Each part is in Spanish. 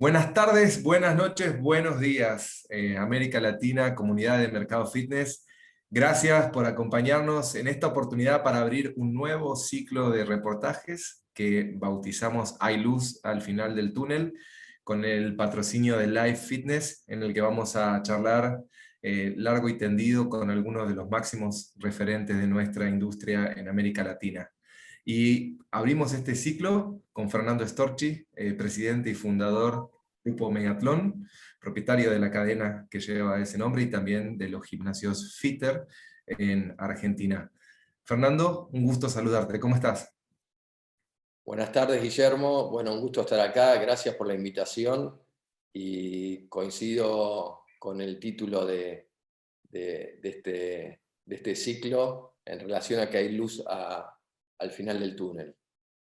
Buenas tardes, buenas noches, buenos días, América Latina, comunidad de Mercado Fitness. Gracias por acompañarnos en esta oportunidad para abrir un nuevo ciclo de reportajes que bautizamos Hay Luz al final del túnel, con el patrocinio de Live Fitness, en el que vamos a charlar largo y tendido con algunos de los máximos referentes de nuestra industria en América Latina. Y abrimos este ciclo con Fernando Storchi, presidente y fundador del Grupo Megatlón, propietario de la cadena que lleva ese nombre y también de los gimnasios Fitter en Argentina. Fernando, un gusto saludarte. ¿Cómo estás? Buenas tardes, Guillermo. Bueno, un gusto estar acá. Gracias por la invitación. Y coincido con el título de este ciclo en relación a que hay luz al final del túnel.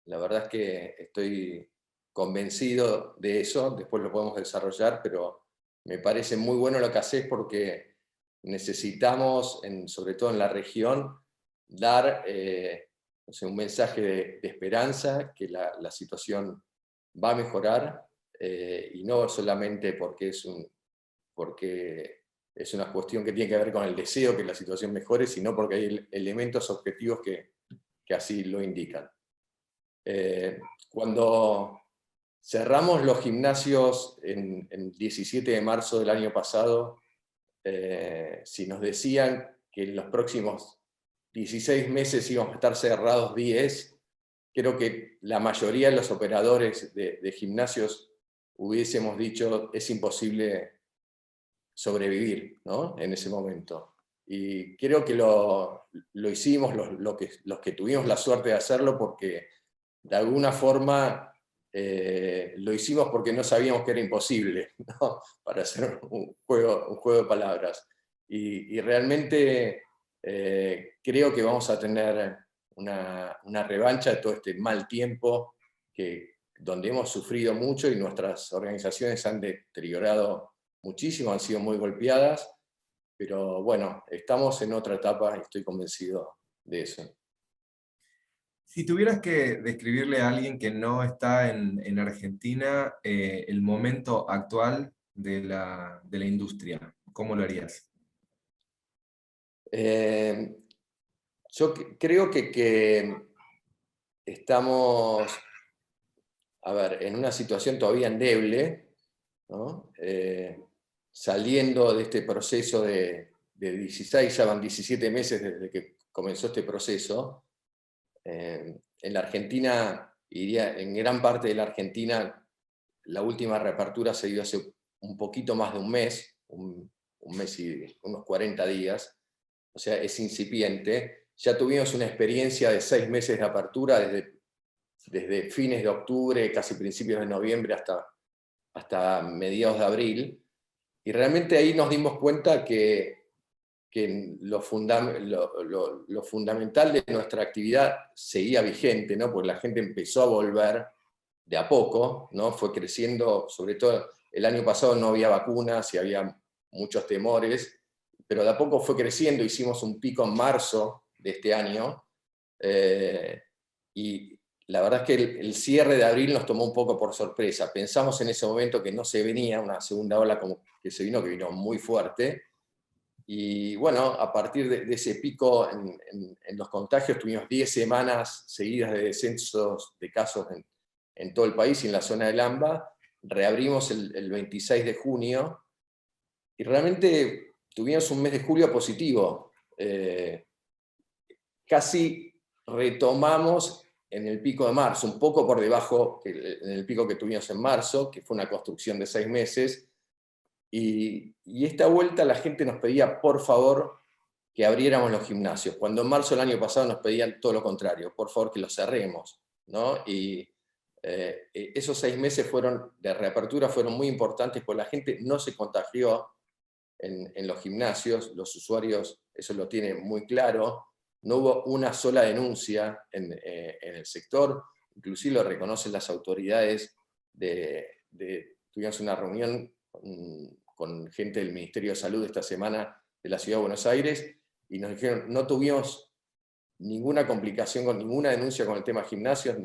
La verdad es que estoy convencido de eso, después lo podemos desarrollar, pero me parece muy bueno lo que haces porque necesitamos, sobre todo en la región, dar no sé, un mensaje de esperanza, que la situación va a mejorar, y no solamente porque es una cuestión que tiene que ver con el deseo que la situación mejore, sino porque hay elementos objetivos que así lo indican. Cuando cerramos los gimnasios en 17 de marzo del año pasado, si nos decían que en los próximos 16 meses íbamos a estar cerrados 10, creo que la mayoría de los operadores de gimnasios hubiésemos dicho es imposible sobrevivir, ¿no? En ese momento. Y creo que lo hicimos los que tuvimos la suerte de hacerlo, porque de alguna forma lo hicimos porque no sabíamos que era imposible, ¿no? Para hacer un juego de palabras. Y realmente creo que vamos a tener una revancha de todo este mal tiempo donde hemos sufrido mucho y nuestras organizaciones se han deteriorado muchísimo, han sido muy golpeadas, pero bueno, estamos en otra etapa y estoy convencido de eso. Si tuvieras que describirle a alguien que no está en Argentina el momento actual de la industria, ¿cómo lo harías? Eh, yo creo que estamos, a ver, en una situación todavía endeble, ¿no? Saliendo de este proceso de 16, ya van 17 meses desde que comenzó este proceso. En la Argentina, diría, en gran parte de la Argentina, la última reapertura se dio hace un poquito más de un mes, un mes y unos 40 días, o sea, es incipiente. Ya tuvimos una experiencia de 6 meses de apertura desde fines de octubre, casi principios de noviembre, hasta mediados de abril, y realmente ahí nos dimos cuenta que lo fundamental de nuestra actividad seguía vigente, ¿no? Porque la gente empezó a volver de a poco, ¿no? Fue creciendo, sobre todo el año pasado no había vacunas y había muchos temores, pero de a poco fue creciendo. Hicimos un pico en marzo de este año, y la verdad es que el cierre de abril nos tomó un poco por sorpresa. Pensamos en ese momento que no se venía una segunda ola como que vino muy fuerte. Y bueno, a partir de ese pico en los contagios, tuvimos 10 semanas seguidas de descensos de casos en todo el país y en la zona del AMBA. Reabrimos el 26 de junio y realmente tuvimos un mes de julio positivo. Casi retomamos en el pico de marzo, un poco por debajo en el pico que tuvimos en marzo, que fue una construcción de 6 meses. Y esta vuelta la gente nos pedía, por favor, que abriéramos los gimnasios, cuando en marzo del año pasado nos pedían todo lo contrario, por favor que los cerremos, ¿no? Y esos 6 meses de reapertura fueron muy importantes, porque la gente no se contagió en los gimnasios, los usuarios eso lo tienen muy claro, no hubo una sola denuncia en el sector, inclusive lo reconocen las autoridades. Tuvimos una reunión con gente del Ministerio de Salud esta semana de la Ciudad de Buenos Aires, y nos dijeron, no tuvimos ninguna complicación con ninguna denuncia con el tema gimnasios,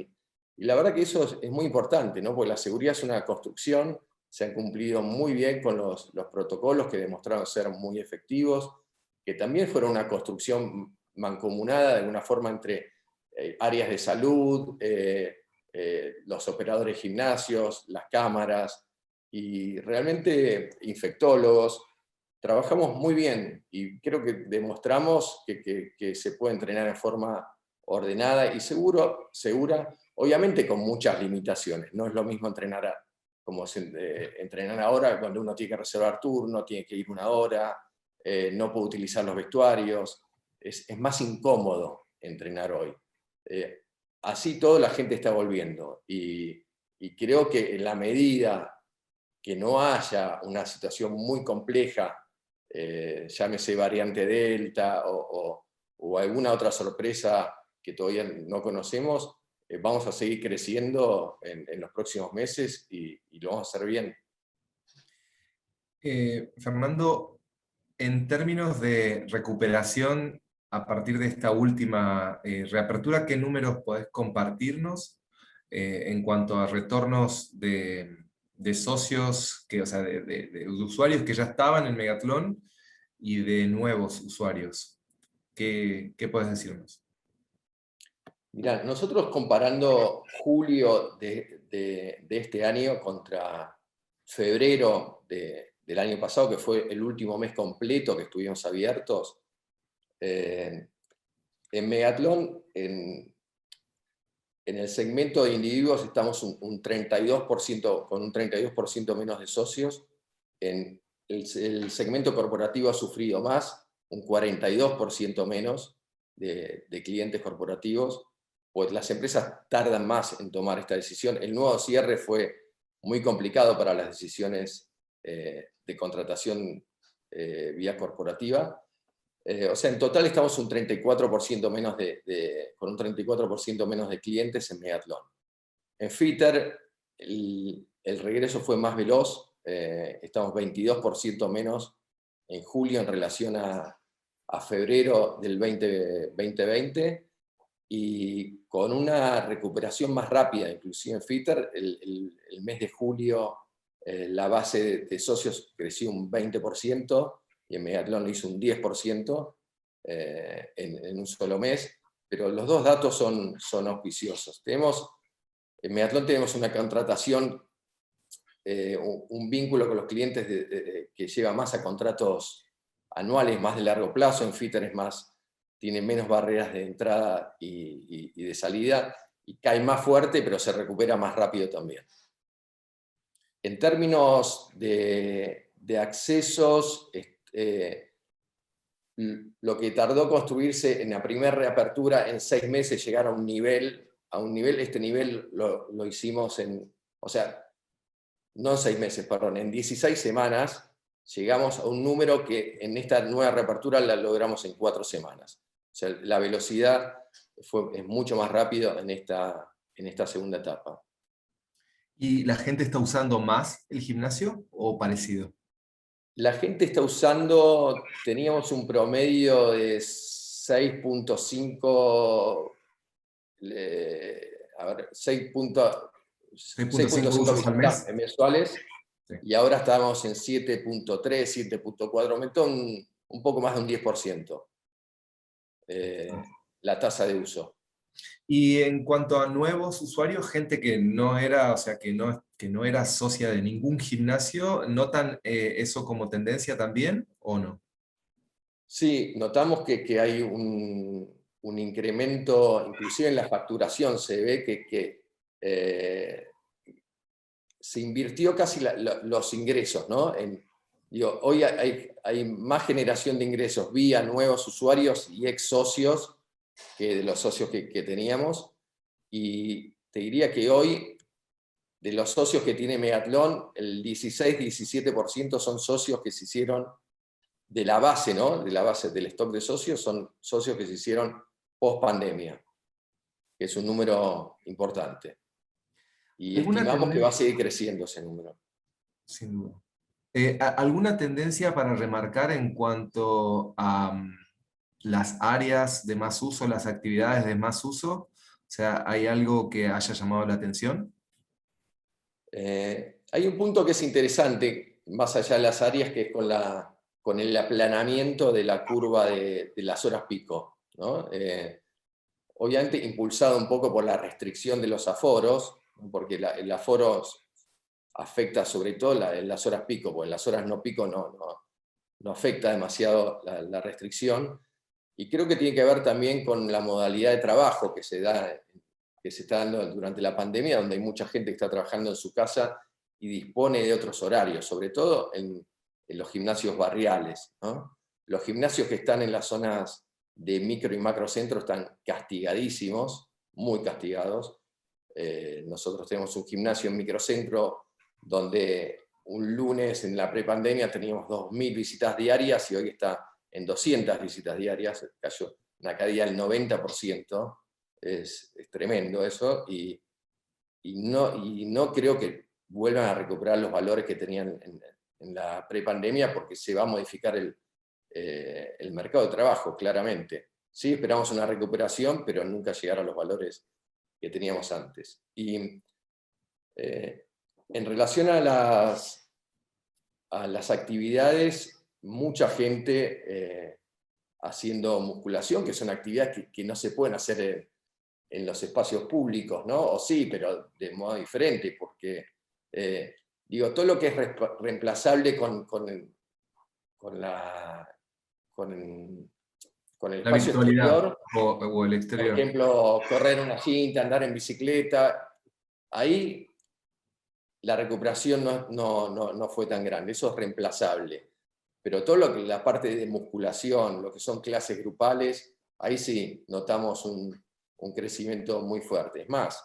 y la verdad que eso es muy importante, ¿no? Porque la seguridad es una construcción, se han cumplido muy bien con los protocolos que demostraron ser muy efectivos, que también fueron una construcción mancomunada de alguna forma entre áreas de salud, los operadores de gimnasios, las cámaras y realmente infectólogos. Trabajamos muy bien y creo que demostramos que se puede entrenar en forma ordenada y segura, obviamente con muchas limitaciones. No es lo mismo entrenar como entrenar ahora, cuando uno tiene que reservar turno, tiene que ir 1 hora, no puede utilizar los vestuarios, es más incómodo entrenar hoy. Así todo la gente está volviendo y creo que en la medida que no haya una situación muy compleja, llámese variante Delta o alguna otra sorpresa que todavía no conocemos, vamos a seguir creciendo en los próximos meses y lo vamos a hacer bien. Fernando, en términos de recuperación a partir de esta última reapertura, ¿qué números podés compartirnos en cuanto a retornos de socios, o sea, de usuarios que ya estaban en Megatlón y de nuevos usuarios? ¿Qué podés decirnos? Mirá, nosotros comparando julio de este año contra febrero del año pasado, que fue el último mes completo que estuvimos abiertos, en Megatlón, en el segmento de individuos estamos un 32%, con un 32% menos de socios. En el segmento corporativo ha sufrido más, un 42% menos de clientes corporativos, pues las empresas tardan más en tomar esta decisión. El nuevo cierre fue muy complicado para las decisiones de contratación vía corporativa. O sea, en total estamos un 34% menos con un 34% menos de clientes en Megatlón. En Fitter el regreso fue más veloz, estamos 22% menos en julio en relación a febrero del 2020 y con una recuperación más rápida, inclusive en Fitter, el mes de julio la base de socios creció un 20%, y en Megatlón lo hizo un 10% en un solo mes, pero los dos datos son auspiciosos. En Megatlón tenemos una contratación, un vínculo con los clientes que lleva más a contratos anuales, más de largo plazo. En Fitter tiene menos barreras de entrada y de salida, y cae más fuerte, pero se recupera más rápido también. En términos de accesos, lo que tardó construirse en la primera reapertura en 6 meses, llegar a un nivel, este nivel lo hicimos o sea, no en 6 meses, perdón, en 16 semanas llegamos a un número que en esta nueva reapertura la logramos en 4 semanas. O sea, la velocidad es mucho más rápido en esta segunda etapa. ¿Y la gente está usando más el gimnasio o parecido? La gente está usando, teníamos un promedio de 6.5, 6.5 usos al visitas mes. mensuales, Sí. y ahora estamos en 7.3, 7.4, aumentó un poco más de un 10% la tasa de uso. Y en cuanto a nuevos usuarios, gente que no era, o sea, que no era socia de ningún gimnasio, ¿notan eso como tendencia también o no? Sí, notamos que hay un incremento, inclusive en la facturación, se ve que se invirtió casi los ingresos, ¿no? Hoy hay más generación de ingresos vía nuevos usuarios y ex socios que de los socios que teníamos, y te diría que hoy, de los socios que tiene Megatlón, el 16-17% son socios que se hicieron de la base, ¿no? De la base del stock de socios, son socios que se hicieron post pandemia, que es un número importante. Y ¿Alguna estimamos que va a tendencia? seguir creciendo ese número. Sin duda. ¿Alguna tendencia para remarcar en cuanto a las áreas de más uso, las actividades de más uso? O sea, ¿hay algo que haya llamado la atención? Hay un punto que es interesante, más allá de las áreas, que es con el aplanamiento de la curva de las horas pico, ¿no? Obviamente impulsado un poco por la restricción de los aforos, porque el aforo afecta sobre todo las horas pico, porque en las horas no pico no afecta demasiado la restricción, y creo que tiene que ver también con la modalidad de trabajo que se está dando durante la pandemia, donde hay mucha gente que está trabajando en su casa y dispone de otros horarios, sobre todo en los gimnasios barriales, ¿no? Los gimnasios que están en las zonas de micro y macrocentro están castigadísimos, muy castigados. Nosotros tenemos un gimnasio en microcentro donde un lunes en la prepandemia teníamos 2.000 visitas diarias y hoy está en 200 visitas diarias, cayó una caída del 90%, es tremendo eso, y no creo que vuelvan a recuperar los valores que tenían en la prepandemia, porque se va a modificar el mercado de trabajo, claramente. Sí, esperamos una recuperación, pero nunca llegar a los valores que teníamos antes. Y en relación a las actividades, mucha gente haciendo musculación, que son actividades que no se pueden hacer en los espacios públicos, ¿no? O sí, pero de modo diferente, porque digo, todo lo que es reemplazable con el La espacio virtualidad exterior, o el por exterior. ejemplo, correr una cinta, andar en bicicleta, ahí la recuperación no fue tan grande, eso es reemplazable. Pero todo la parte de musculación, lo que son clases grupales, ahí sí notamos un crecimiento muy fuerte. Es más,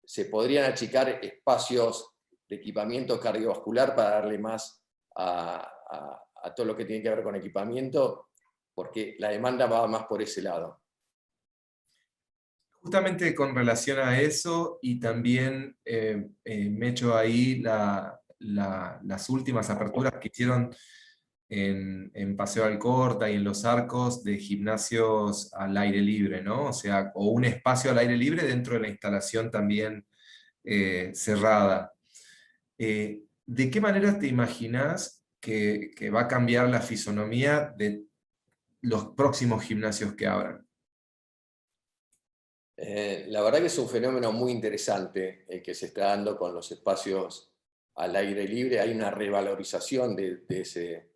se podrían achicar espacios de equipamiento cardiovascular para darle más a todo lo que tiene que ver con equipamiento, porque la demanda va más por ese lado. Justamente con relación a eso, y también me echo ahí las últimas aperturas que hicieron en Paseo Alcorta y en Los Arcos de gimnasios al aire libre, ¿no? O sea, o un espacio al aire libre dentro de la instalación también cerrada. ¿De qué manera te imaginas que va a cambiar la fisonomía de los próximos gimnasios que abran? La verdad que es un fenómeno muy interesante el que se está dando con los espacios al aire libre. Hay una revalorización de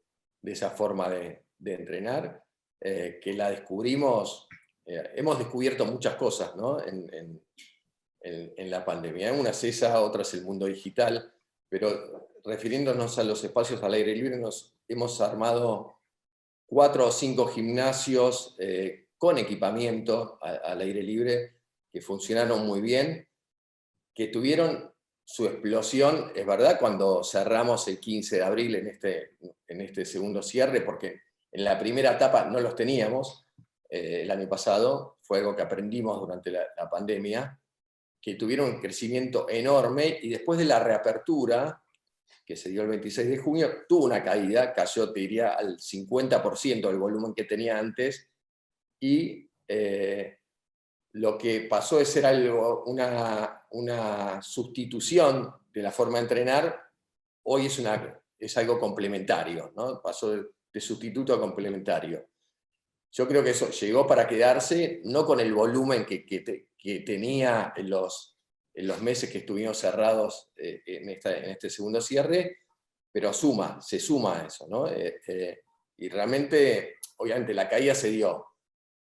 esa forma de entrenar, que la descubrimos, hemos descubierto muchas cosas, ¿no? en la pandemia. Una es esa, otra es el mundo digital, pero refiriéndonos a los espacios al aire libre, hemos armado 4 o 5 gimnasios con equipamiento al aire libre que funcionaron muy bien, que tuvieron su explosión, es verdad, cuando cerramos el 15 de abril en este segundo cierre, porque en la primera etapa no los teníamos el año pasado, fue algo que aprendimos durante la pandemia, que tuvieron un crecimiento enorme, y después de la reapertura, que se dio el 26 de junio, tuvo una caída, cayó, te diría, al 50% del volumen que tenía antes, y lo que pasó de ser una sustitución de la forma de entrenar, hoy es algo complementario, ¿no? Pasó de sustituto a complementario. Yo creo que eso llegó para quedarse, no con el volumen que tenía en los meses que estuvimos cerrados en este segundo cierre, pero se suma a eso, ¿no? Y realmente, obviamente, la caída se dio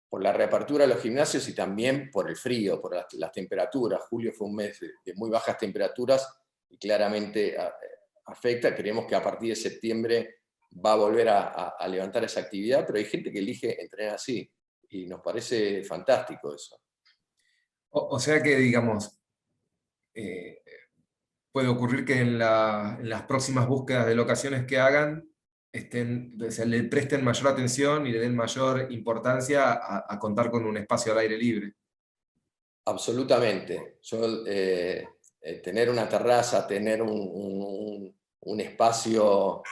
por la reapertura de los gimnasios y también por el frío, por las temperaturas. Julio fue un mes de muy bajas temperaturas y claramente afecta. Creemos que a partir de septiembre va a volver a levantar esa actividad, pero hay gente que elige entrenar así y nos parece fantástico eso. O sea que, digamos, eh, puede ocurrir que en las próximas búsquedas de locaciones que hagan, o sea, le presten mayor atención y le den mayor importancia a contar con un espacio al aire libre. Absolutamente. Yo, tener una terraza, tener un espacio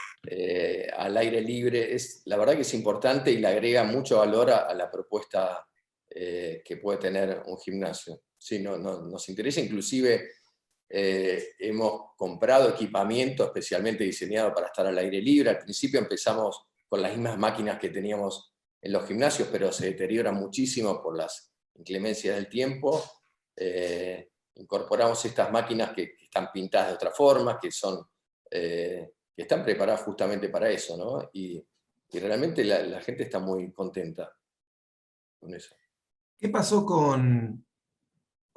al aire libre, la verdad que es importante y le agrega mucho valor a la propuesta que puede tener un gimnasio. Sí, nos interesa inclusive hemos comprado equipamiento especialmente diseñado para estar al aire libre. Al principio empezamos con las mismas máquinas que teníamos en los gimnasios, pero se deterioran muchísimo por las inclemencias del tiempo. Incorporamos estas máquinas que están pintadas de otra forma, que están preparadas justamente para eso, ¿no? Y realmente la gente está muy contenta con eso. ¿Qué pasó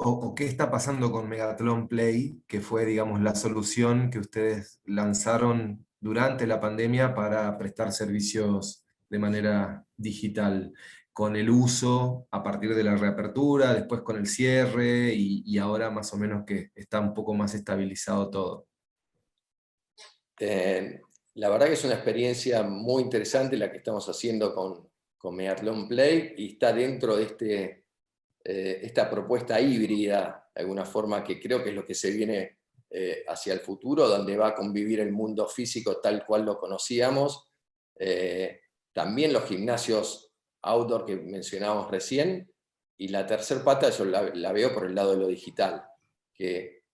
o qué está pasando con Megathlon Play, que fue, digamos, la solución que ustedes lanzaron durante la pandemia para prestar servicios de manera digital, con el uso a partir de la reapertura, después con el cierre y ahora más o menos que está un poco más estabilizado todo? La verdad que es una experiencia muy interesante la que estamos haciendo con Megathlon Play, y está dentro de esta propuesta híbrida, de alguna forma, que creo que es lo que se viene hacia el futuro, donde va a convivir el mundo físico tal cual lo conocíamos. También los gimnasios outdoor que mencionábamos recién, y la tercer pata yo la veo por el lado de lo digital, que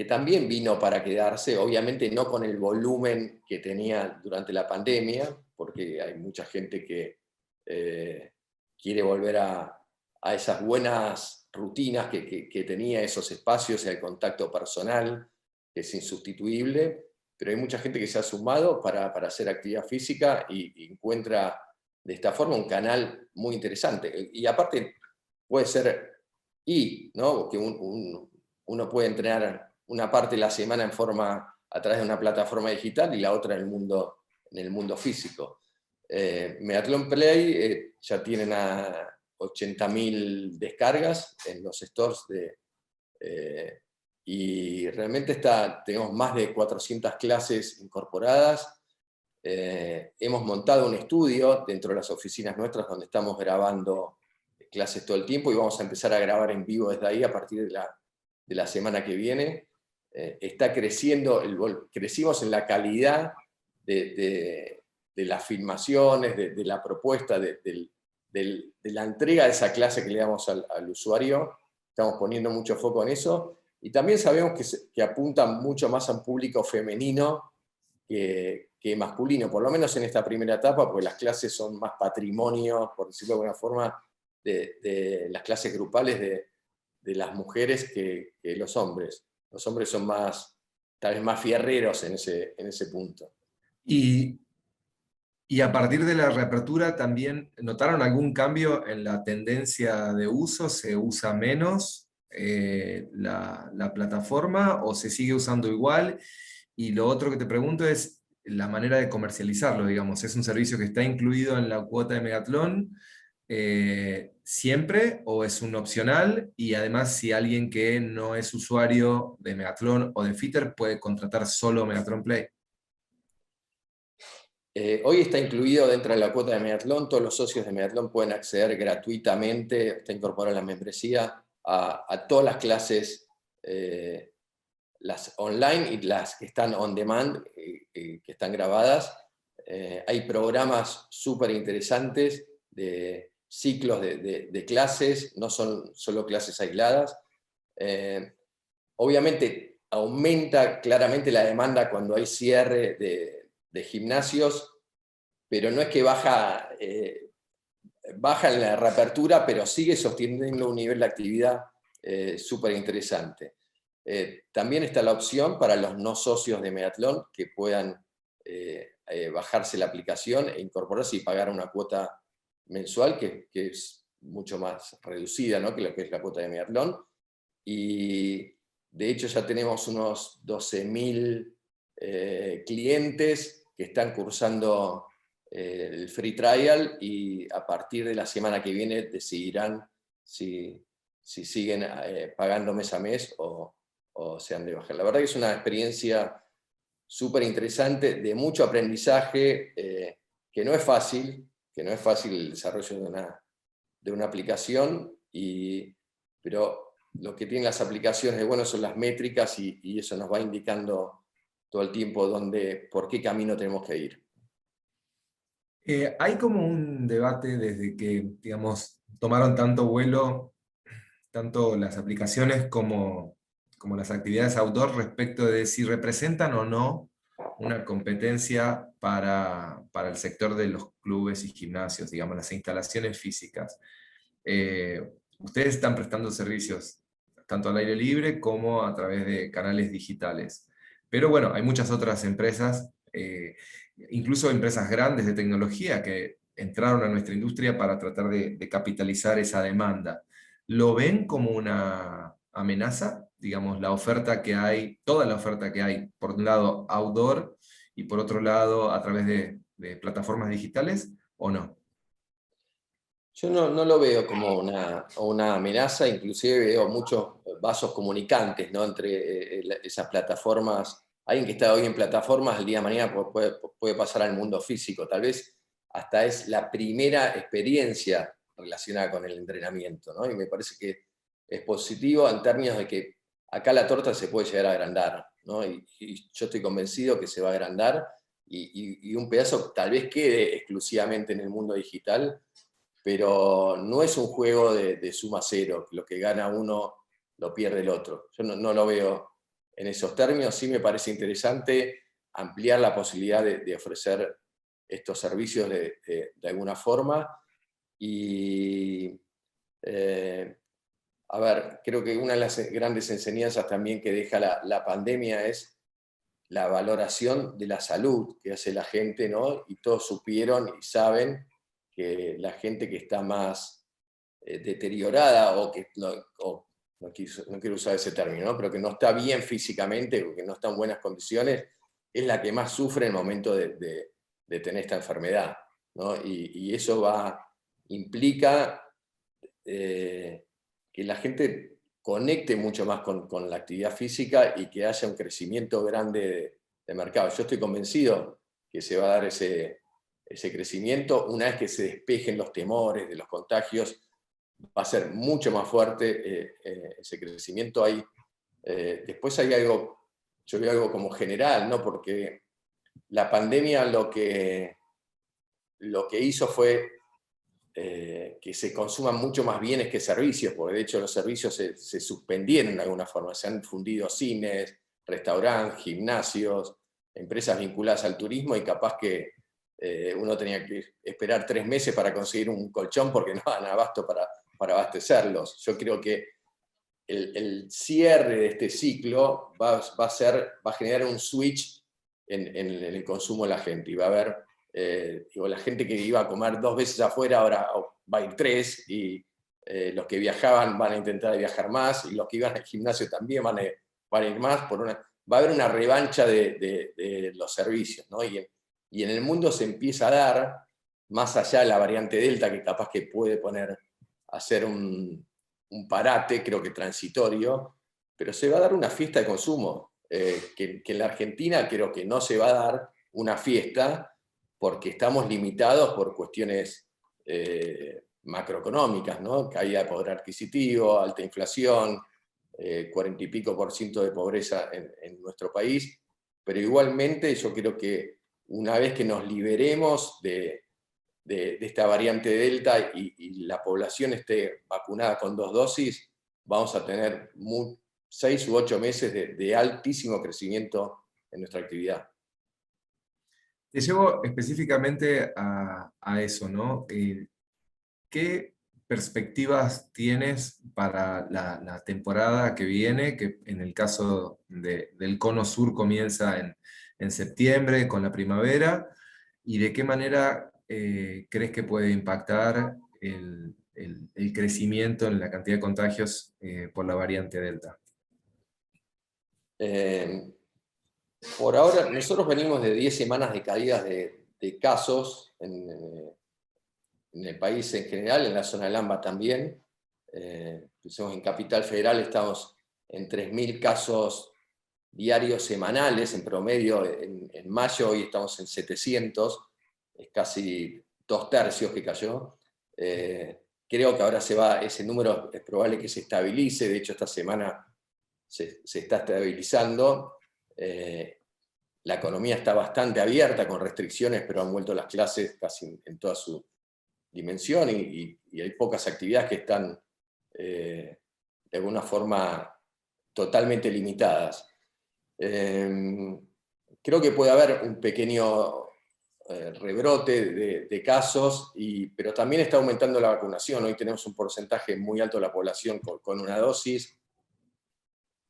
también vino para quedarse, obviamente no con el volumen que tenía durante la pandemia, porque hay mucha gente que quiere volver a esas buenas rutinas que tenía, esos espacios y el contacto personal, que es insustituible, pero hay mucha gente que se ha sumado para hacer actividad física y encuentra de esta forma un canal muy interesante. Y aparte puede ser, ¿no? Que uno puede entrenar una parte de la semana a través de una plataforma digital y la otra en el mundo físico. Megathlon Play ya tienen a 80.000 descargas en los stores y realmente tenemos más de 400 clases incorporadas. Hemos montado un estudio dentro de las oficinas nuestras donde estamos grabando clases todo el tiempo, y vamos a empezar a grabar en vivo desde ahí a partir de la semana que viene. Está creciendo, crecimos en la calidad de las filmaciones, de la propuesta, de la entrega de esa clase que le damos al usuario. Estamos poniendo mucho foco en eso, y también sabemos que apunta mucho más a un público femenino que masculino, por lo menos en esta primera etapa, porque las clases son más patrimonio, por decirlo de alguna forma, de las clases grupales de las mujeres que los hombres. Los hombres son tal vez más fierreros en ese punto. Y, y a partir de la reapertura, ¿también notaron algún cambio en la tendencia de uso? ¿Se usa menos la plataforma o se sigue usando igual? Y lo otro que te pregunto es la manera de comercializarlo, digamos. ¿Es un servicio que está incluido en la cuota de Megathlon siempre o es un opcional? Y además, si alguien que no es usuario de Megathlon o de Fitter puede contratar solo Megathlon Play. Hoy está incluido dentro de la cuota de Megathlon. Todos los socios de Megathlon pueden acceder gratuitamente, está incorporada la membresía, a todas las clases, las online y las que están on demand, que están grabadas. Hay programas súper interesantes de ciclos de clases, no son solo clases aisladas. Obviamente aumenta claramente la demanda cuando hay cierre de gimnasios, pero no es que baja en la reapertura, pero sigue sosteniendo un nivel de actividad súper interesante. También está la opción para los no socios de Megathlon que puedan bajarse la aplicación e incorporarse y pagar una cuota mensual que es mucho más reducida, ¿no?, que lo que es la cuota de Megathlon. Y de hecho ya tenemos unos 12.000 clientes que están cursando el free trial, y a partir de la semana que viene decidirán si siguen pagando mes a mes o se han de bajar. La verdad que es una experiencia súper interesante, de mucho aprendizaje, que no es fácil el desarrollo de una aplicación, pero lo que tienen las aplicaciones de bueno son las métricas, y eso nos va indicando todo el tiempo por qué camino tenemos que ir. Hay como un debate desde que, digamos, tomaron tanto vuelo, tanto las aplicaciones como como las actividades outdoor respecto de si representan o no una competencia para el sector de los clubes y gimnasios, digamos, las instalaciones físicas. Ustedes están prestando servicios tanto al aire libre como a través de canales digitales. Pero bueno, hay muchas otras empresas, incluso empresas grandes de tecnología que entraron a nuestra industria para tratar de capitalizar esa demanda. ¿Lo ven como una amenaza? Digamos, la oferta que hay, toda la oferta que hay, por un lado outdoor y por otro lado a través de plataformas digitales, ¿o no? Yo no lo veo como una amenaza, inclusive veo muchos vasos comunicantes, ¿no? Entre esas plataformas. Alguien que está hoy en plataformas, el día de mañana puede pasar al mundo físico. Tal vez hasta es la primera experiencia relacionada con el entrenamiento, ¿no? Y me parece que es positivo en términos de que acá la torta se puede llegar a agrandar, ¿no? Y yo estoy convencido que se va a agrandar y un pedazo tal vez quede exclusivamente en el mundo digital, pero no es un juego de suma cero, lo que gana uno lo pierde el otro. Yo no lo veo en esos términos. Sí me parece interesante ampliar la posibilidad de ofrecer estos servicios de alguna forma. Y, a ver, creo que una de las grandes enseñanzas también que deja la pandemia es la valoración de la salud que hace la gente, ¿no? Y todos supieron y saben que la gente que está más deteriorada no quiero usar ese término, ¿no? Pero que no está bien físicamente o que no está en buenas condiciones, es la que más sufre en el momento de tener esta enfermedad, ¿no? Y eso implica que la gente conecte mucho más con la actividad física y que haya un crecimiento grande de mercado. Yo estoy convencido que se va a dar ese crecimiento una vez que se despejen los temores de los contagios. Va a ser mucho más fuerte ese crecimiento. Después hay algo, yo veo algo como general, ¿no? Porque la pandemia lo que hizo fue que se consuman mucho más bienes que servicios, porque de hecho los servicios se suspendieron de alguna forma, se han fundido cines, restaurantes, gimnasios, empresas vinculadas al turismo, y capaz que uno tenía que esperar 3 meses para conseguir un colchón porque no daban abasto para abastecerlos. Yo creo que el cierre de este ciclo va a generar un switch en el consumo de la gente, y va a haber la gente que iba a comer 2 veces afuera ahora va a ir 3, y los que viajaban van a intentar viajar más, y los que iban al gimnasio también van a ir más. Va a haber una revancha de los servicios, ¿no? Y en el mundo se empieza a dar, más allá de la variante Delta, que capaz que puede hacer un parate, creo que transitorio, pero se va a dar una fiesta de consumo, que en la Argentina creo que no se va a dar una fiesta, porque estamos limitados por cuestiones macroeconómicas, ¿no? Caída de poder adquisitivo, alta inflación, 40 y pico % de pobreza en nuestro país, pero igualmente yo creo que una vez que nos liberemos de esta variante Delta y la población esté vacunada con 2 dosis, vamos a tener 6 u 8 meses de altísimo crecimiento en nuestra actividad. Te llevo específicamente a eso, ¿no? ¿Qué perspectivas tienes para la temporada que viene, que en el caso del Cono Sur comienza en septiembre con la primavera, y de qué manera crees que puede impactar el crecimiento en la cantidad de contagios por la variante Delta? Por ahora, nosotros venimos de 10 semanas de caídas de casos en el país en general, en la zona del AMBA también. En Capital Federal estamos en 3.000 casos diarios semanales en promedio. En mayo hoy estamos en 700, es casi 2/3 que cayó. Creo que ahora ese número es probable que se estabilice. De hecho, esta semana se está estabilizando. La economía está bastante abierta, con restricciones, pero han vuelto las clases casi en toda su dimensión, y hay pocas actividades que están de alguna forma totalmente limitadas. Creo que puede haber un pequeño rebrote de casos, pero también está aumentando la vacunación. Hoy tenemos un porcentaje muy alto de la población con una dosis.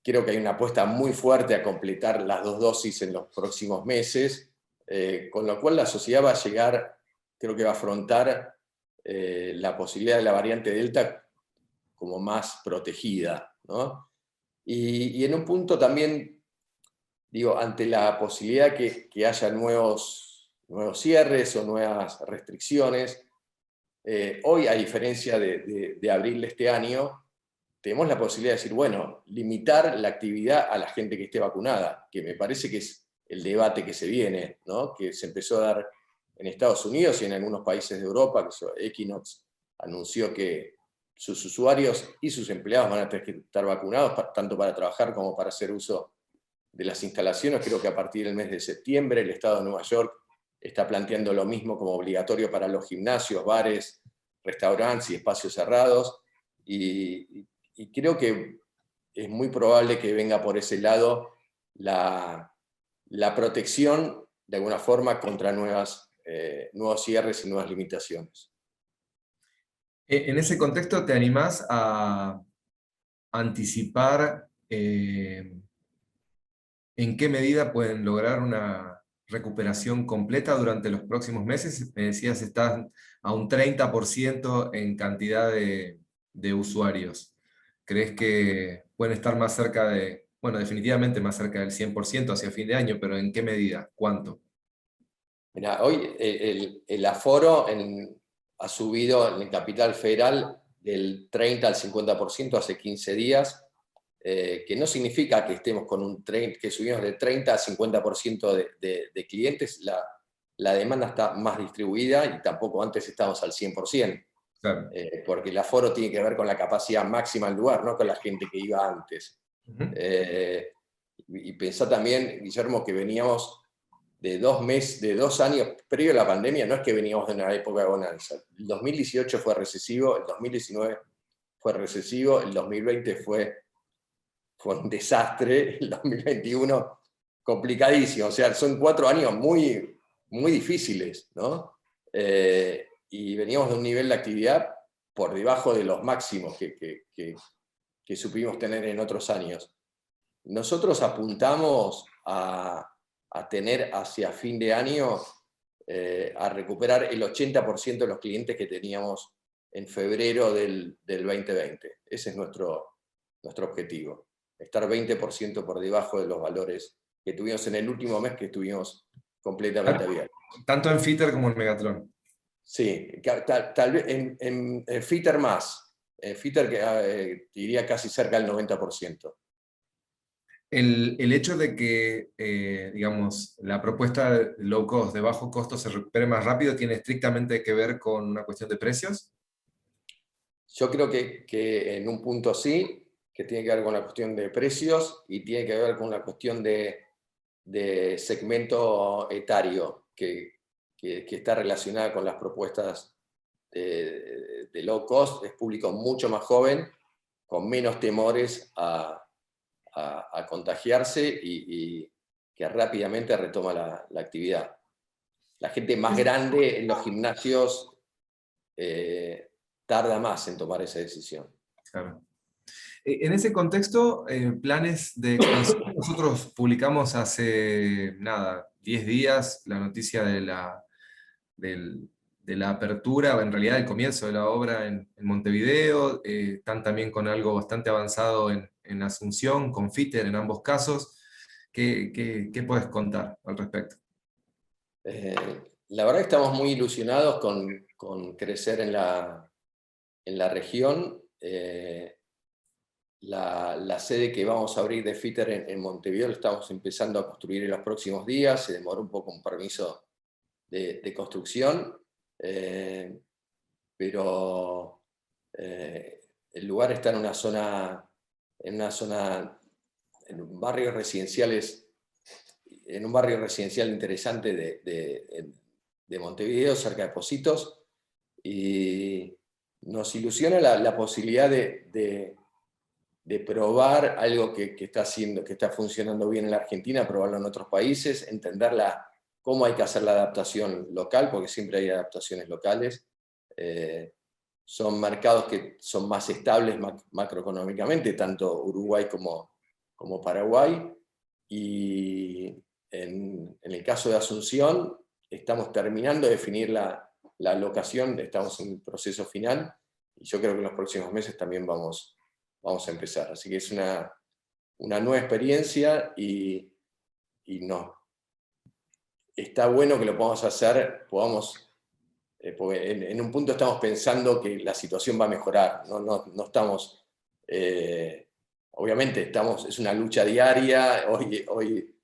Creo que hay una apuesta muy fuerte a completar las 2 dosis en los próximos meses, con lo cual la sociedad va a llegar, creo que va a afrontar la posibilidad de la variante Delta como más protegida, ¿no? Y en un punto también, digo, ante la posibilidad que haya nuevos cierres o nuevas restricciones, hoy, a diferencia de abril de este año, tenemos la posibilidad de decir, bueno, limitar la actividad a la gente que esté vacunada, que me parece que es el debate que se viene, ¿no? Que se empezó a dar en Estados Unidos y en algunos países de Europa, que Equinox anunció que sus usuarios y sus empleados van a tener que estar vacunados, tanto para trabajar como para hacer uso de las instalaciones. Creo que a partir del mes de septiembre el Estado de Nueva York está planteando lo mismo como obligatorio para los gimnasios, bares, restaurantes y espacios cerrados. Y creo que es muy probable que venga por ese lado la protección, de alguna forma, contra nuevos cierres y nuevas limitaciones. En ese contexto, ¿te animás a anticipar en qué medida pueden lograr una recuperación completa durante los próximos meses? Me decías, están a un 30% en cantidad de usuarios. ¿Crees que pueden estar más cerca de, bueno, definitivamente más cerca del 100% hacia fin de año, pero en qué medida? ¿Cuánto? Mirá, hoy el aforo ha subido en el Capital Federal del 30 al 50% hace 15 días, que no significa que estemos con que subimos de 30 a 50% de clientes. La demanda está más distribuida y tampoco antes estábamos al 100%, Claro. porque el aforo tiene que ver con la capacidad máxima del lugar, no con la gente que iba antes. Ujú. Y pensá también, Guillermo, que veníamos de 2 años previo a la pandemia. No es que veníamos de una época de bonanza. El 2018 fue recesivo, el 2019 fue recesivo, el 2020 fue un desastre, el 2021 complicadísimo. O sea, son 4 años muy, muy difíciles, ¿no? Y veníamos de un nivel de actividad por debajo de los máximos que supimos tener en otros años. Nosotros apuntamos a tener hacia fin de año, a recuperar el 80% de los clientes que teníamos en febrero del 2020. Ese es nuestro objetivo. Estar 20% por debajo de los valores que tuvimos en el último mes, que estuvimos completamente abiertos. Tanto en Fitter como en Megatron. Sí, tal vez en Fitter más. En Fitter diría casi cerca del 90%. El hecho de que, digamos, la propuesta de low cost, de bajo costo, se recupere más rápido, ¿tiene estrictamente que ver con una cuestión de precios? Yo creo que en un punto sí, que tiene que ver con la cuestión de precios y tiene que ver con la cuestión de segmento etario, que está relacionada con las propuestas de low cost. Es público mucho más joven, con menos temores a contagiarse y que rápidamente retoma la actividad. La gente más grande en los gimnasios tarda más en tomar esa decisión. Claro. En ese contexto, planes de expansión. Nosotros publicamos hace, nada, 10 días la noticia de la apertura, en realidad el comienzo de la obra en Montevideo. Están también con algo bastante avanzado en Asunción, con Fitter en ambos casos. ¿Qué puedes contar al respecto? La verdad que estamos muy ilusionados con crecer en la región. La sede que vamos a abrir de Fitter en Montevideo la estamos empezando a construir en los próximos días. Se demoró un poco un permiso de construcción, pero el lugar está en un barrio residencial interesante de Montevideo, cerca de Pocitos, y nos ilusiona la posibilidad de de probar algo que está funcionando bien en la Argentina, probarlo en otros países, entender cómo hay que hacer la adaptación local, porque siempre hay adaptaciones locales. Son mercados que son más estables macroeconómicamente, tanto Uruguay como Paraguay, y en el caso de Asunción estamos terminando de definir la locación, estamos en el proceso final, y yo creo que en los próximos meses también vamos a empezar. Así que es una nueva experiencia y no, está bueno que lo podamos hacer, porque en un punto estamos pensando que la situación va a mejorar, no estamos, obviamente es una lucha diaria, hoy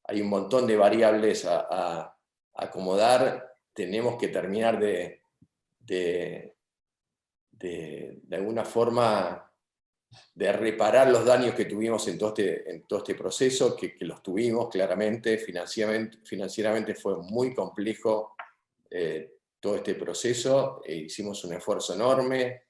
hay un montón de variables a acomodar, tenemos que terminar de alguna forma de reparar los daños que tuvimos en todo este proceso, que los tuvimos claramente, financieramente fue muy complejo todo este proceso, hicimos un esfuerzo enorme,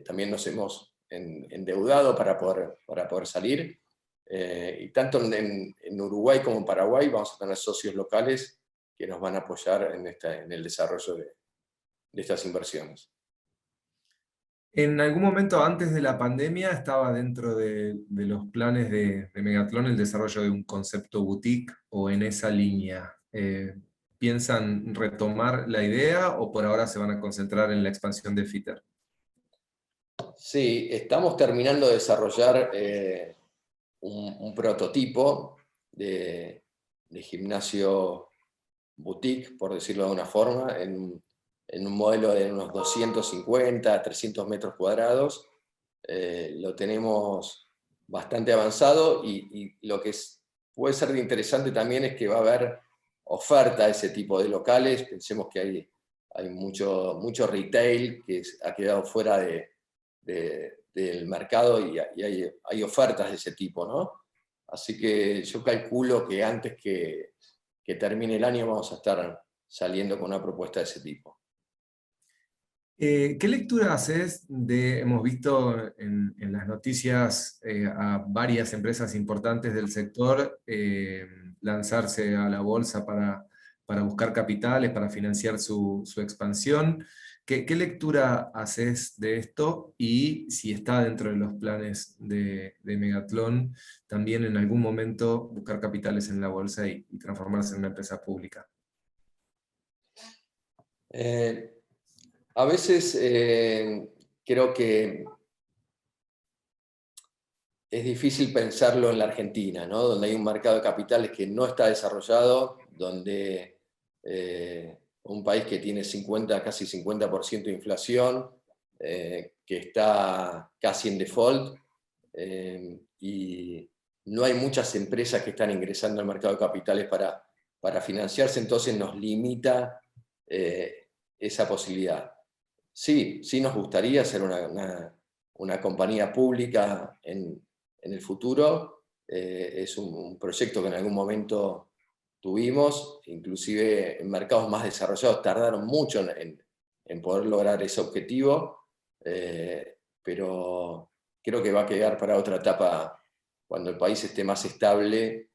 también nos hemos endeudado para poder salir, y tanto en Uruguay como en Paraguay vamos a tener socios locales que nos van a apoyar en el desarrollo de estas inversiones. En algún momento antes de la pandemia estaba dentro de los planes de Megatlon el desarrollo de un concepto boutique o en esa línea. ¿Piensan retomar la idea o por ahora se van a concentrar en la expansión de Fitter? Sí, estamos terminando de desarrollar un prototipo de gimnasio boutique, por decirlo de una forma, en un modelo de unos 250 a 300 metros cuadrados. Lo tenemos bastante avanzado y lo que puede ser de interesante también es que va a haber oferta de ese tipo de locales. Pensemos que hay mucho retail que ha quedado fuera del mercado y hay ofertas de ese tipo, ¿no? Así que yo calculo que antes que termine el año vamos a estar saliendo con una propuesta de ese tipo. ¿Qué lectura haces hemos visto en las noticias a varias empresas importantes del sector lanzarse a la bolsa para buscar capitales, para financiar su expansión? ¿Qué lectura haces de esto? Y si está dentro de los planes de Megatlon, también en algún momento buscar capitales en la bolsa y transformarse en una empresa pública. A veces creo que es difícil pensarlo en la Argentina, ¿no? Donde hay un mercado de capitales que no está desarrollado, donde un país que tiene casi 50% de inflación, que está casi en default, y no hay muchas empresas que están ingresando al mercado de capitales para financiarse, entonces nos limita esa posibilidad. Sí nos gustaría ser una compañía pública en el futuro. Es un proyecto que en algún momento tuvimos, inclusive en mercados más desarrollados tardaron mucho en poder lograr ese objetivo, pero creo que va a quedar para otra etapa cuando el país esté más estable,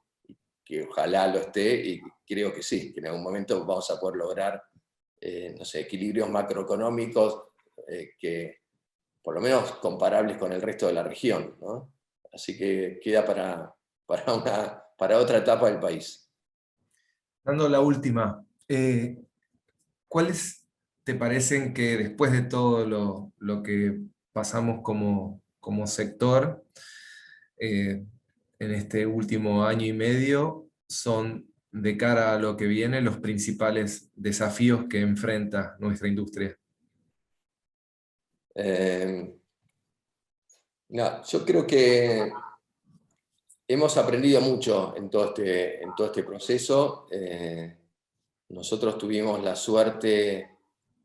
que ojalá lo esté, y creo que sí, que en algún momento vamos a poder lograr no sé, equilibrios macroeconómicos que por lo menos comparables con el resto de la región, ¿no? Así que queda para otra etapa del país. Dando la última, ¿cuáles te parecen que después de todo lo que pasamos como sector en este último año y medio son, de cara a lo que viene, los principales desafíos que enfrenta nuestra industria? Yo creo que hemos aprendido mucho en todo este proceso. Nosotros tuvimos la suerte,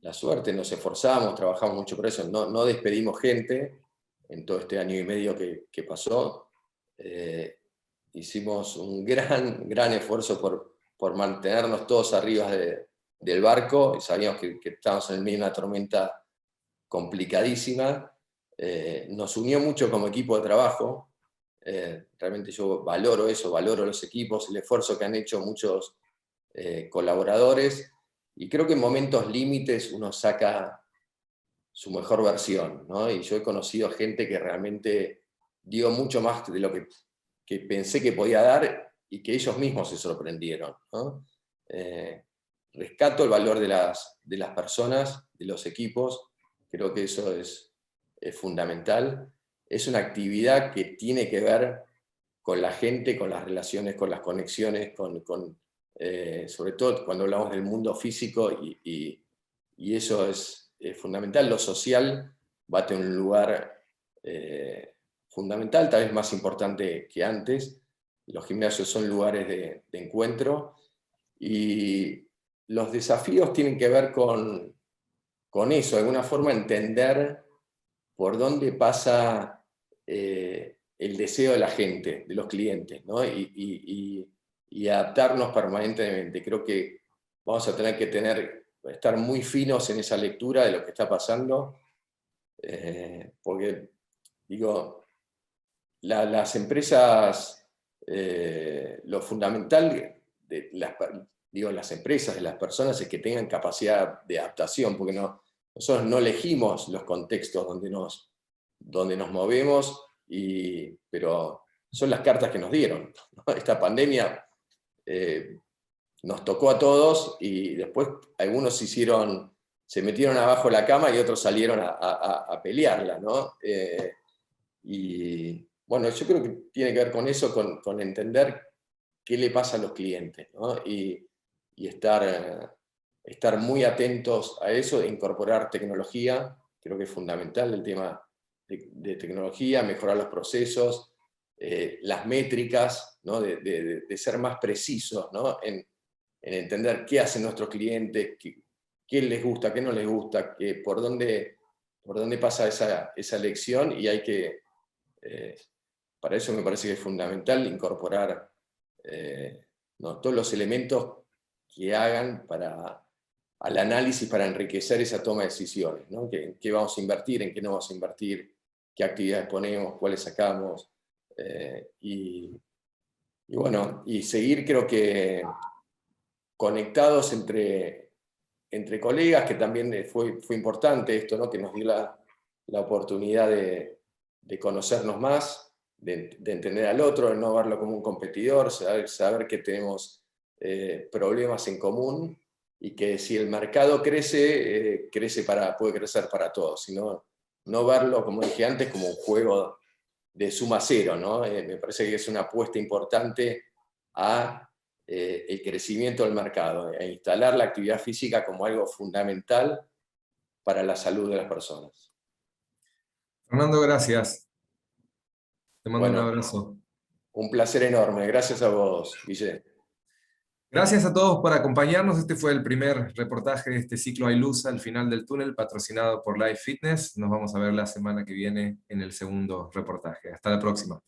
nos esforzamos, trabajamos mucho por eso, no despedimos gente en todo este año y medio que pasó. Hicimos un gran esfuerzo por mantenernos todos arriba del barco, y sabíamos que estábamos en el medio de una tormenta complicadísima. nos unió mucho como equipo de trabajo. Realmente yo valoro eso, valoro los equipos, el esfuerzo que han hecho muchos colaboradores, y creo que en momentos límites uno saca su mejor versión, ¿no? Y yo he conocido gente que realmente dio mucho más de lo que pensé que podía dar, y que ellos mismos se sorprendieron, ¿no? Rescato el valor de las personas, de los equipos, creo que eso es fundamental. Es una actividad que tiene que ver con la gente, con las relaciones, con las conexiones, sobre todo cuando hablamos del mundo físico, y eso es fundamental. Lo social va a tener un lugar fundamental, tal vez más importante que antes. Los gimnasios son lugares de encuentro, y los desafíos tienen que ver con eso, de alguna forma entender por dónde pasa el deseo de la gente, de los clientes, ¿no? Y adaptarnos permanentemente. Creo que vamos a tener que estar muy finos en esa lectura de lo que está pasando, porque, digo, las empresas, lo fundamental de las empresas, de las personas, es que tengan capacidad de adaptación, porque nosotros no elegimos los contextos donde nos movemos, pero son las cartas que nos dieron, ¿no? Esta pandemia nos tocó a todos, y después algunos se metieron abajo de la cama y otros salieron a pelearla, ¿no? Y bueno, yo creo que tiene que ver con eso, con entender qué le pasa a los clientes, ¿no? Y estar muy atentos a eso, e incorporar tecnología. Creo que es fundamental el tema de tecnología, mejorar los procesos, las métricas, ¿no? De ser más precisos, ¿no? En entender qué hacen nuestros clientes, qué les gusta, qué no les gusta, por dónde pasa esa lección, y para eso me parece que es fundamental incorporar ¿no? todos los elementos que hagan al análisis, para enriquecer esa toma de decisiones, ¿no? ¿En qué vamos a invertir, en qué no vamos a invertir, qué actividades ponemos, cuáles sacamos? Y bueno, y seguir, creo que conectados entre colegas, que también fue importante esto, ¿no? Que nos dio la oportunidad de conocernos más, de entender al otro, de no verlo como un competidor, saber que tenemos problemas en común, y que si el mercado crece, puede crecer para todos, sino no verlo, como dije antes, como un juego de suma cero, ¿no? Me parece que es una apuesta importante a el crecimiento del mercado, e instalar la actividad física como algo fundamental para la salud de las personas. Fernando, gracias. Te mando un Bueno, abrazo. un placer enorme. Gracias a vos, Guille. Gracias a todos por acompañarnos. Este fue el primer reportaje de este ciclo Hay Luz al final del túnel, patrocinado por Life Fitness. Nos vamos a ver la semana que viene en el segundo reportaje. Hasta la próxima.